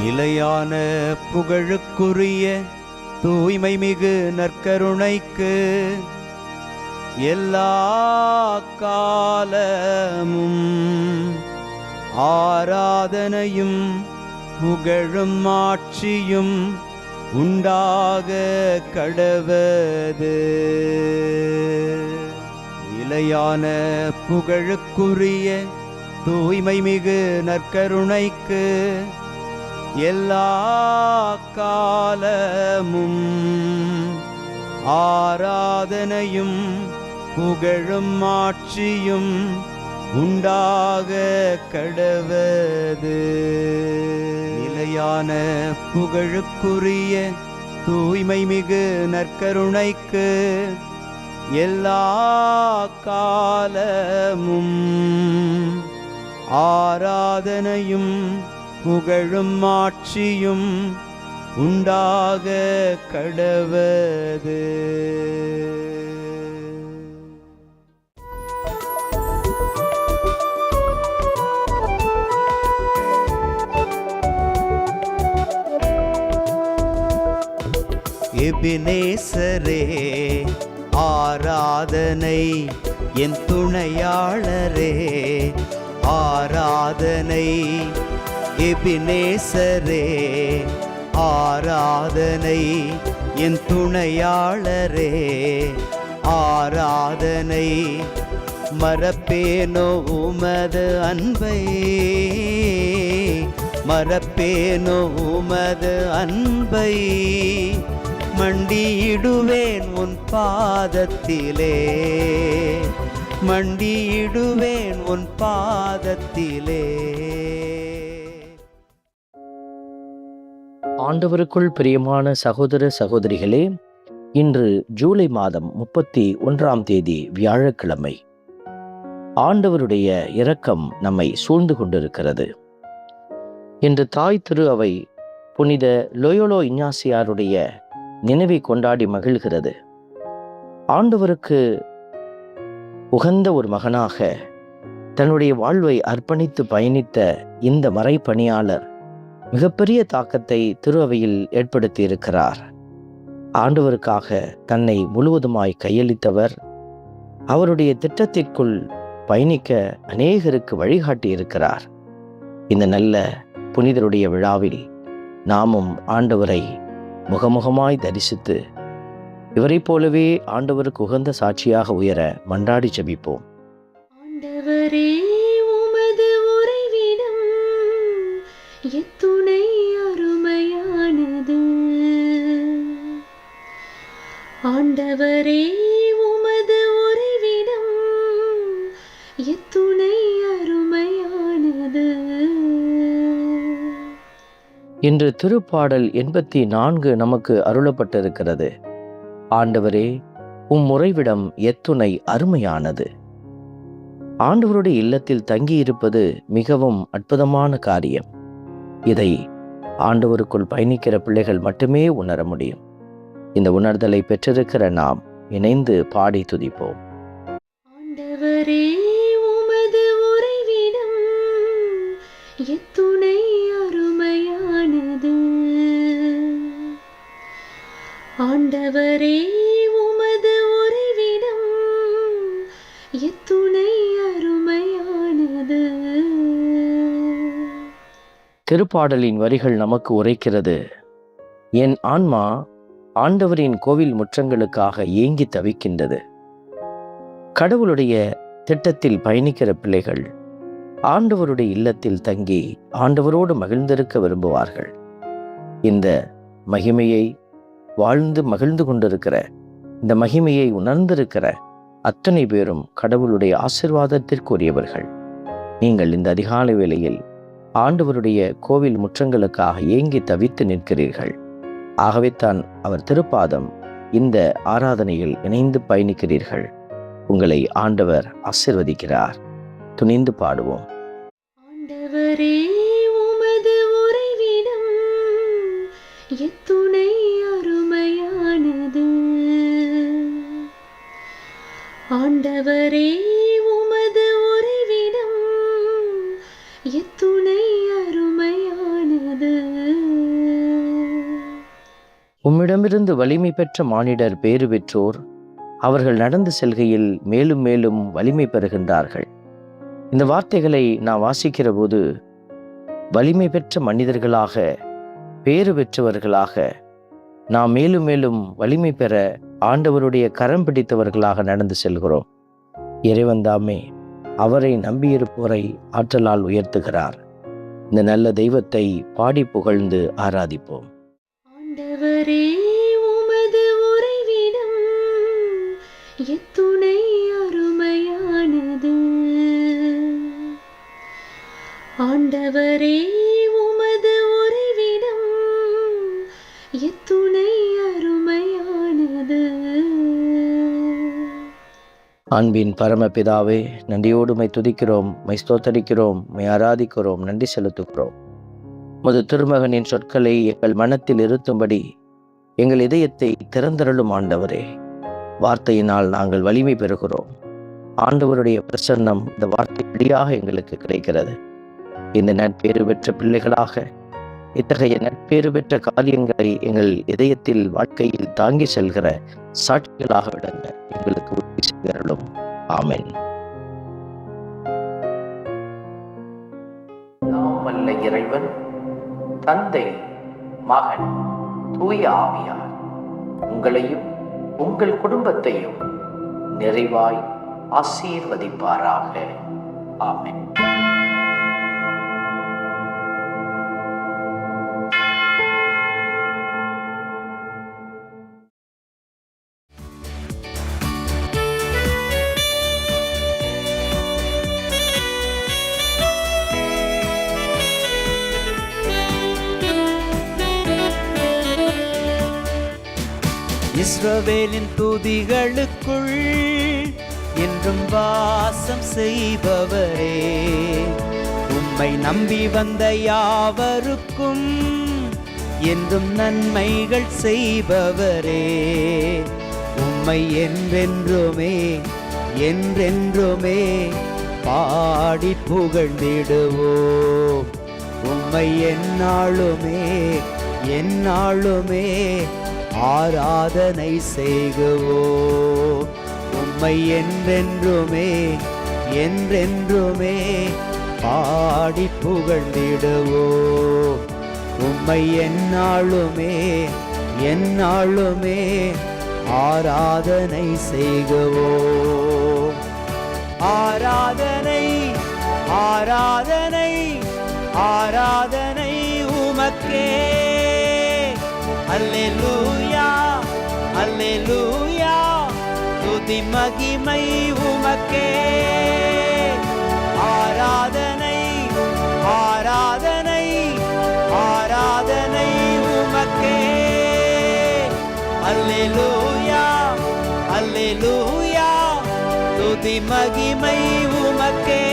நிலையான புகழுக்குரிய தூய்மை மிகு நற்கருணைக்கு எல்லா காலமும் ஆராதனையும் புகழும் ஆட்சியும் உண்டாக கடவது. நிலையான புகழுக்குரிய தூய்மை மிகு நற்கருணைக்கு எல்லா காலமும் ஆராதனையும் புகழும் ஆட்சியும் உண்டாக கடவது. நிலையான புகழுக்குரிய தூய்மை மிகு நற்கருணைக்கு எல்லா காலமும் ஆராதனையும் புகழும் ஆட்சியும் உண்டாக கடவது. எபினேசரே ஆராதனை, என் துணையாளரே ஆராதனை. எபினேசரே ஆராதனை, என் துணையாளரே ஆராதனை. மறப்பேனோ உமது அன்பை, மறப்பேனோ உமது அன்பை. மண்டியிடுவேன் உன் பாதத்திலே, மண்டியிடுவேன் உன் பாதத்திலே. ஆண்டவருக்குள் பிரியமான சகோதர சகோதரிகளே, இன்று ஜூலை மாதம் 31ஆம் தேதி வியாழக்கிழமை. ஆண்டவருடைய இரக்கம் நம்மை சூழ்ந்து கொண்டிருக்கிறது. இன்று தாய் திரு அவை புனித லோயோலா இஞ்ஞாசியாருடைய நினைவை கொண்டாடி மகிழ்கிறது. ஆண்டவருக்கு உகந்த ஒரு மகனாக தன்னுடைய வாழ்வை அர்ப்பணித்து பயணித்த இந்த மறைப்பணியாளர் மிகப்பெரிய தாக்கத்தை திரு அவையில் ஏற்படுத்தி இருக்கிறார். ஆண்டவருக்காக தன்னை முழுவதுமாய் கையளித்தவர். அவருடைய திட்டத்திற்குள் பயணிக்க அநேகருக்கு வழிகாட்டி இருக்கிறார். இந்த நல்ல புனிதருடைய விழாவில் நாமும் ஆண்டவரை முகமுகமாய் தரிசித்து இவரை போலவே ஆண்டவருக்கு உகந்த சாட்சியாக உயர மன்றாடி ஜெபிப்போம். ஆண்டவரே, உமது உறைவிடம் எத்துணை அருமையானது. ஆண்டவரே, உமது உறைவிடம் எத்துணை அருமையானது. இன்று திருப்பாடல் 84 நமக்கு அருளப்பட்டிருக்கிறது. ஆண்டவரே, உம் உறைவிடம் எத்துணை அருமையானது. ஆண்டவருடைய இல்லத்தில் தங்கியிருப்பது மிகவும் அற்புதமான காரியம். இதை ஆண்டவருக்குள் பயணிக்கிற பிள்ளைகள் மட்டுமே உணர முடியும். இந்த உணர்தலை பெற்றிருக்கிற நாம் இணைந்து பாடி துதிப்போம். ஆண்டவரே, உமது உறைவிடம் எத்துணை அருமையானது. ஆண்டவரே, உமது உறைவிடம் எத்துணை அருமையானது. திருப்பாடலின் வரிகள் நமக்கு உரைக்கிறது. என் ஆன்மா ஆண்டவரின் கோவில் முற்றங்களுக்காக ஏங்கி தவிக்கின்றது. கடவுளுடைய திட்டத்தில் பயணிக்கிற பிள்ளைகள் ஆண்டவருடைய இல்லத்தில் தங்கி ஆண்டவரோடு மகிழ்ந்திருக்க விரும்புவார்கள். இந்த மகிமையை வாழ்ந்து மகிழ்ந்து கொண்டிருக்கிற, இந்த மகிமையை உணர்ந்திருக்கிற அத்தனை பேரும் கடவுளுடைய ஆசீர்வாதத்திற்குரியவர்கள். நீங்கள் இந்த அதிகாலை வேளையில் ஆண்டவருடைய கோவில் முற்றங்களுக்காக ஏங்கி தவித்து நிற்கிறீர்கள். ஆகவே தான் அவர் திருப்பாதம் இந்த ஆராதனையில் இணைந்து பயணிக்கிறீர்கள். உங்களை ஆண்டவர் ஆசீர்வதிக்கிறார். துணிந்து பாடுவோம். ஆண்டவரே, உமது உறைவிடம் எத்துணை அருமையானது. ஆண்டவரே, உமது உறைவிடம் எத்துணை அருமையானது. உம்மிடமிருந்து வலிமை பெற்ற மானிடர் பேறு பெற்றோர். அவர்கள் நடந்து செல்கையில் மேலும் மேலும் வலிமை பெறுகின்றார்கள். இந்த வார்த்தைகளை நான் வாசிக்கிற போது வலிமை பெற்ற மனிதர்களாக, பேறு பெற்றவர்களாக, நாம் மேலும் மேலும் வலிமை பெற ஆண்டவருடைய கரம் பிடித்தவர்களாக நடந்து செல்கிறோம். இறைவன் தாமே அவரை நம்பியிருப்போரை ஆற்றலால் உயர்த்துகிறார். இந்த நல்ல தெய்வத்தை பாடி புகழ்ந்து ஆராதிப்போம். ஆண்டவரே உமது உறைவிடம் எத்துணை அருமையானது. ஆண்டவரே உமது உறைவிடம் எத்துணை அருமையானது. அன்பின் பரமபிதாவே, நன்றியோடு மை துதிக்கிறோம், மை ஸ்தோத்தரிக்கிறோம், மை ஆராதிக்கிறோம், நன்றி செலுத்துகிறோம். முது திருமகனின் சொற்களை எங்கள் மனத்தில் இருத்தும்படி எங்கள் இதயத்தை திறந்தருளும் ஆண்டவரே. வார்த்தையினால் நாங்கள் வலிமை பெறுகிறோம். ஆண்டவருடைய பிரசன்னம் இந்த வார்த்தை வழியாக எங்களுக்கு கிடைக்கிறது. இந்த நட்பேறு பெற்ற பிள்ளைகளாக இத்தகைய நட்பேறு பெற்ற காரியங்களை எங்கள் இதயத்தில் வாழ்க்கையில் தாங்கி செல்கிற சாட்சிகளாக விடுங்க எங்களுக்கு உதவி செய்தருளும். ஆமென். நாம் வல்ல இறைவன் தந்தை, மகன், தூய ஆவியார் உங்களையும் உங்கள் குடும்பத்தையும் நிறைவாய் ஆசீர்வதிப்பாராக. ஆமென். இஸ்ரவேலின் துதிகளுக்குள் என்றும் வாசம் செய்பவரே, உம்மை நம்பி வந்த யாவருக்கும் என்றும் நன்மைகள் செய்பவரே, உம்மை என்றென்றுமே என்றென்றுமே பாடி புகழ்ந்திடுவோம். உம்மை எந்நாளுமே எந்நாளுமே ஆராதனை செய்குவோம். உம்மை என்றென்றுமே என்றென்றுமே பாடி புகழ்ந்திடுவோம். உம்மை எந்நாளுமே எந்நாளுமே ஆராதனை செய்குவோம். ஆராதனை ஆராதனை ஆராதனை உமக்கே. அல்லேலூயா அல்லேலூயா, துதி மகிமை உமக்கே. ஆராதனை ஆராதனை ஆராதனை உமக்கே. அல்லேலூயா அல்லேலூயா, துதி மகிமை உமக்கே.